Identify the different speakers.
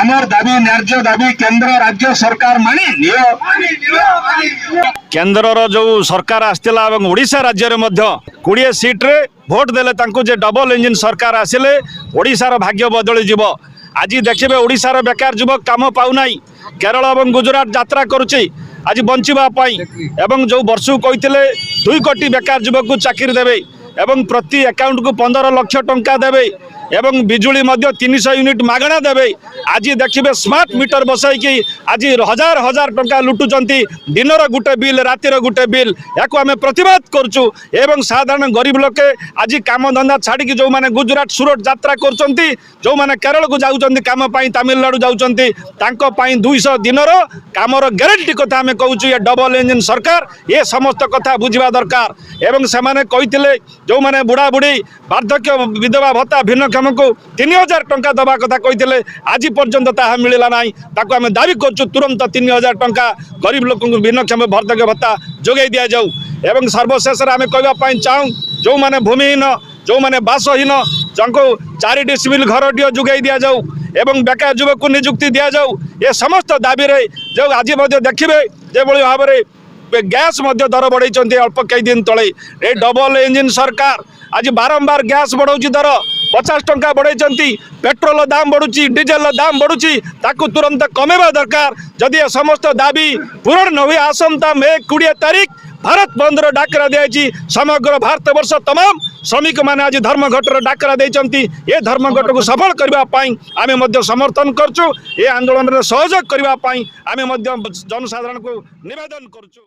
Speaker 1: আমার দাবি ন্যায্য দাবি কেন্দ্র রাজ্য সরকার মানি নিও।
Speaker 2: केन्द्रर जो सरकार आसला और ओडिशा राज्य में 20 सीट्रे भोट देले तांको जे डबल इंजिन सरकार आसिले ओडिशार भाग्य बदली जीव। आज देखिए ओडिशार बेकार युवक काम पाऊना केरल और गुजरात यात्रा करुच्ची आज बंचापी एवं जो वर्ष कहते 2 कोटी बेकार युवक को चाकरी देवे एवं प्रति अकाउंट को 15 लाख टंका देवे एवं बिजुली 300 यूनिट मागणा देवे। आज देखिए स्मार्ट मीटर बसैकी आज हजार हजार टंका लुटुचंती दिनर गुटे बिल रातिर गुटे बिल या आम प्रतिवाद करुचु एवं साधारण गरीब लोके आज काम धंदा छाड़ी जो माने गुजरात सूरत यात्रा करचंती जो माने केरल को जाउचंती काम पाई तमिलनाडु जाउचंती तांको पाई 200 दिनर कामर ग्यारंटी कथा आम कहूँ ये डबल इंजिन सरकार ये समस्त कथा बुझा दरकार एवं से माने कहिथिले जो माने बुढ़ा बुढ़ी वार्धक्य विधवा भत्ता भिन्नक्षम को 3000 टंका दबा कथा कहिथिले आज पर्यंत ताहा मिलला नाही ताको आम दाबी करछु तुरंत 3000 टंका गरीब लोक भिन्नक्षम वार्धक्य भत्ता जोगाई दिया जाऊ एवं सर्वशेष आम कहवाई चाहूँ जो माने भूमिहीन जो माने बासहीन जंको 4 डिसिमिल घरटीय जोगाई दिया जाऊ एवं बेकार युवक को नियुक्ति दिया जाऊ ये समस्त दाबी रे जो आज देखिए जो भाव में गैस दर बढ़ाई अल्प कई दिन तले ये डबल इंजिन सरकार आज बारंबार गैस बढ़ाऊँ दर 50 टंका बढ़ाई पेट्रोल दाम बढ़ुची डीजेल दाम बढ़ुची ताकू तुरंत कमेवा दरकार जदि ये समस्त दाबी पूरण न हुए आसंता मे 20 तारीख भारत बंदर डाकरा दिया समग्र भारत वर्ष तमाम श्रमिक मैंने आज धर्मघटर डाकरा देती ये धर्मघट को सफल करने आम समर्थन करचु ये आंदोलन में सहयोग करने आम जनसाधारण को निवेदन करचु।